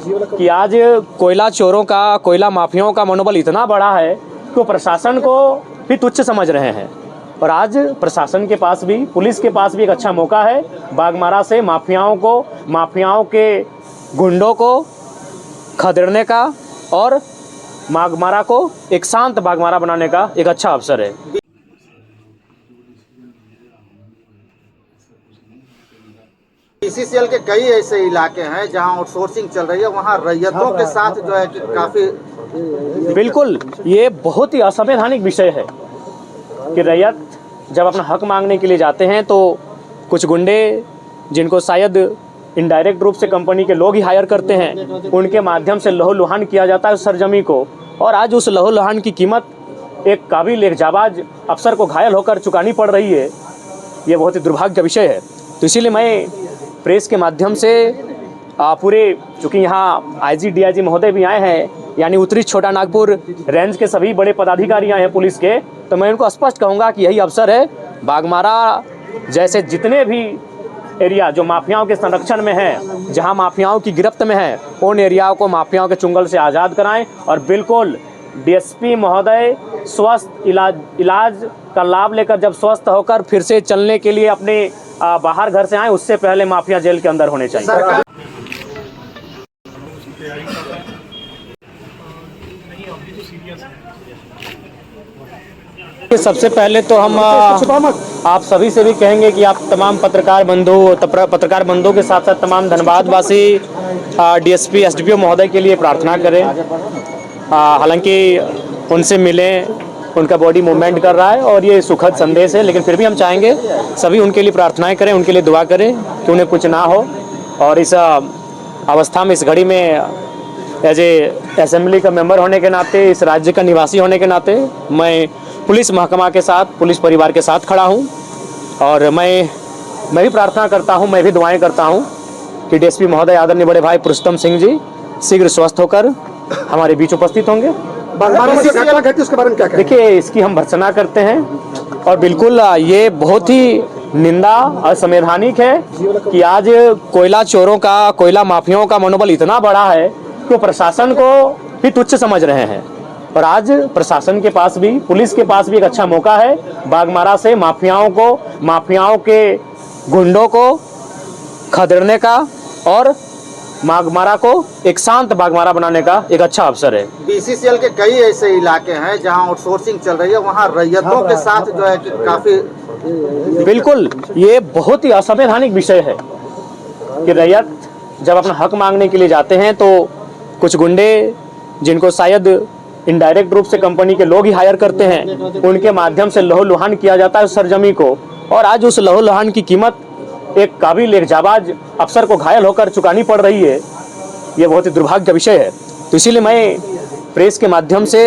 कि आज कोयला चोरों का, कोयला माफियाओं का मनोबल इतना बड़ा है कि प्रशासन को भी तुच्छ समझ रहे हैं। और आज प्रशासन के पास भी, पुलिस के पास भी एक अच्छा मौका है बाघमारा से माफियाओं के गुंडों को खदेड़ने का और बाघमारा को एक शांत बाघमारा बनाने का एक अच्छा अवसर है। बीसीसीएल के कई ऐसे इलाके हैं जहां आउटसोर्सिंग चल रही है, वहां रैयतों के साथ जो है कि काफी बिल्कुल, ये बहुत ही असंवैधानिक विषय है कि रैयत जब अपना हक मांगने के लिए जाते हैं तो कुछ गुंडे, जिनको शायद इनडायरेक्ट रूप से कंपनी के लोग ही हायर करते हैं, उनके माध्यम से लहूलुहान किया जाता है उस सरजमी को। और आज उस लहूलुहान की कीमत एक काबिल, एक जाबाज अफसर को घायल होकर चुकानी पड़ रही है। ये बहुत ही दुर्भाग्य का विषय है। तो इसीलिए मैं प्रेस के माध्यम से पूरे, चूँकि यहाँ आईजी डीआईजी महोदय भी आए हैं, यानी उत्तरी छोटा नागपुर रेंज के सभी बड़े पदाधिकारी आए हैं पुलिस के, तो मैं उनको स्पष्ट कहूँगा कि यही अवसर है, बाघमारा जैसे जितने भी एरिया जो माफियाओं के संरक्षण में है, जहां माफियाओं की गिरफ्त में है, उन एरियाओं को माफियाओं के चुंगल से आज़ाद कराएं। और बिल्कुल डीएसपी महोदय स्वस्थ इलाज का लाभ लेकर जब स्वस्थ होकर फिर से चलने के लिए अपने बाहर घर से आएँ, उससे पहले माफिया जेल के अंदर होने चाहिए। सबसे पहले तो हम आप सभी से भी कहेंगे कि आप तमाम पत्रकार बंधुओं के साथ साथ तमाम धनबादवासी डीएसपी एसडीपीओ महोदय के लिए प्रार्थना करें। हालांकि उनसे मिलें, उनका बॉडी मूवमेंट कर रहा है और ये सुखद संदेश है, लेकिन फिर भी हम चाहेंगे सभी उनके लिए प्रार्थनाएं करें, उनके लिए दुआ करें कि उन्हें कुछ ना हो। और इस अवस्था में, इस घड़ी में एज ए असेंबली का मेंबर होने के नाते, इस राज्य का निवासी होने के नाते, मैं पुलिस महकमा के साथ, पुलिस परिवार के साथ खड़ा हूं। और मैं भी प्रार्थना करता हूं, मैं भी दुआएं करता हूं कि डीएसपी महोदय आदरणीय बड़े भाई पुरुषोत्तम सिंह जी शीघ्र स्वस्थ होकर हमारे बीच उपस्थित होंगे। उसके बारे में क्या कहें? देखिए, इसकी हम भर्त्सना करते हैं और बिल्कुल ये बहुत ही निंदा असंवैधानिक है कि आज कोयला चोरों का, कोयला माफियाओं का मनोबल इतना बड़ा है कि प्रशासन को भी तुच्छ समझ रहे हैं। और आज प्रशासन के पास भी, पुलिस के पास भी एक अच्छा मौका है बाघमारा से माफियाओं के गुंडों को खदेड़ने का और बाघमारा को एक शांत बाघमारा बनाने का एक अच्छा अवसर है। बीसीसीएल के कई ऐसे इलाके हैं जहां आउटसोर्सिंग चल रही है, वहां रैयतों के साथ जो है कि काफी बिल्कुल, ये बहुत ही असंवैधानिक विषय है कि रैयत जब अपना हक मांगने के लिए जाते हैं तो कुछ गुंडे, जिनको शायद इनडायरेक्ट रूप से कंपनी के लोग ही हायर करते हैं, उनके माध्यम से लहूलुहान किया जाता है उस सरजमी को। और आज उस लहूलुहान की कीमत एक काबिल, एक जाबाज अफसर को घायल होकर चुकानी पड़ रही है। ये बहुत ही दुर्भाग्य का विषय है। तो इसीलिए मैं प्रेस के माध्यम से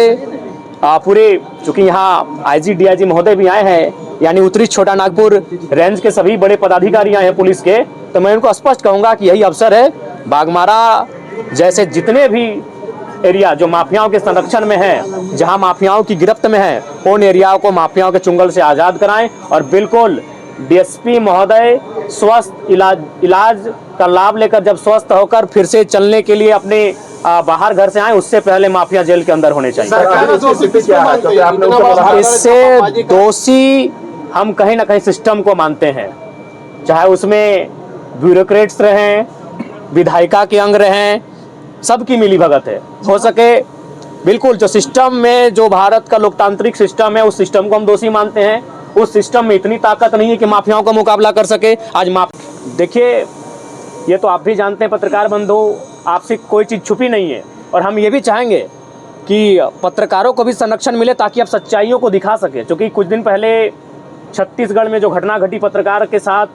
पूरे, चूँकि यहाँ आईजी डीआईजी महोदय भी आए हैं, यानी उत्तरी छोटा नागपुर रेंज के सभी बड़े पदाधिकारी आए हैं पुलिस के, तो मैं उनको स्पष्ट कहूँगा कि यही अवसर है, बाघमारा जैसे जितने भी एरिया जो माफियाओं के संरक्षण में है, जहां माफियाओं की गिरफ्त में है, उन एरियाओं को माफियाओं के चुंगल से आज़ाद कराएं। और बिल्कुल डीएसपी महोदय स्वस्थ इलाज का लाभ लेकर जब स्वस्थ होकर फिर से चलने के लिए अपने बाहर घर से आएँ, उससे पहले माफिया जेल के अंदर होने चाहिए। इससे दोषी हम कहीं ना कहीं सिस्टम को मानते हैं, चाहे उसमें ब्यूरोक्रेट्स रहें, विधायिका के अंग रहें, सबकी मिली भगत है। हो सके बिल्कुल जो सिस्टम में, जो भारत का लोकतांत्रिक सिस्टम है, उस सिस्टम को हम दोषी मानते हैं। उस सिस्टम में इतनी ताकत नहीं है कि माफियाओं का मुकाबला कर सके। आज देखिए, ये तो आप भी जानते हैं पत्रकार बंधु, आपसे कोई चीज़ छुपी नहीं है। और हम ये भी चाहेंगे कि पत्रकारों को भी संरक्षण मिले ताकि आप सच्चाइयों को दिखा सके। क्योंकि कुछ दिन पहले छत्तीसगढ़ में जो घटना घटी पत्रकार के साथ,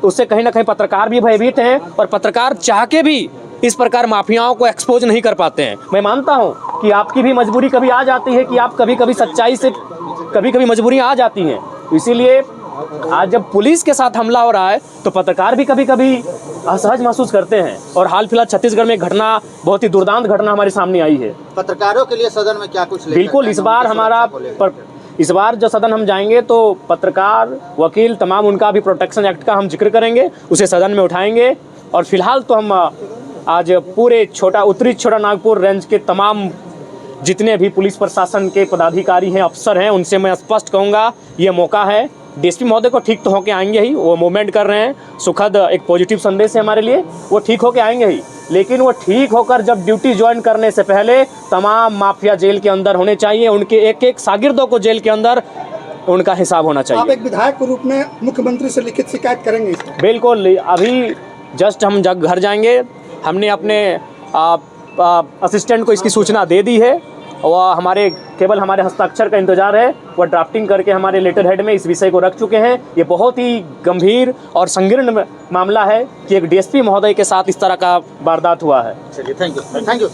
उससे कहीं ना कहीं पत्रकार भी भयभीत हैं और पत्रकार चाह के भी इस प्रकार माफियाओं को एक्सपोज नहीं कर पाते हैं। मैं मानता हूं कि आपकी भी मजबूरी कभी आ जाती है कि आप कभी सच्चाई से कभी मजबूरियां आ जाती हैं। इसीलिए आज जब पुलिस के साथ हमला हो रहा है तो पत्रकार भी कभी असहज महसूस करते हैं। और हाल फिलहाल छत्तीसगढ़ में एक घटना, बहुत ही दुर्दांत घटना हमारे सामने आई है। पत्रकारों के लिए सदन में क्या कुछ बिल्कुल, इस बार जो सदन हम जाएंगे तो पत्रकार, वकील, तमाम उनका भी प्रोटेक्शन एक्ट का हम जिक्र करेंगे, उसे सदन में उठाएंगे। और फिलहाल तो हम आज पूरे उत्तरी छोटा नागपुर रेंज के तमाम जितने भी पुलिस प्रशासन के पदाधिकारी हैं, अफसर हैं, उनसे मैं स्पष्ट कहूँगा ये मौका है। डीएसपी महोदय को ठीक तो होके आएंगे ही, वो मूवमेंट कर रहे हैं, सुखद एक पॉजिटिव संदेश है हमारे लिए, वो ठीक होके आएंगे ही, लेकिन वो ठीक होकर जब ड्यूटी ज्वाइन करने से पहले तमाम माफिया जेल के अंदर होने चाहिए, उनके एक एक शागिर्दों को जेल के अंदर उनका हिसाब होना आप चाहिए। एक विधायक के रूप में मुख्यमंत्री से लिखित शिकायत करेंगे इस पर? बिल्कुल, अभी जस्ट हम जब घर जाएंगे, हमने अपने असिस्टेंट को इसकी सूचना दे दी है और केवल हमारे हस्ताक्षर का इंतजार है। वह ड्राफ्टिंग करके हमारे लेटर हेड में इस विषय को रख चुके हैं। ये बहुत ही गंभीर और संकीर्ण मामला है कि एक डीएसपी महोदय के साथ इस तरह का वारदात हुआ है। चलिए, थैंक यू।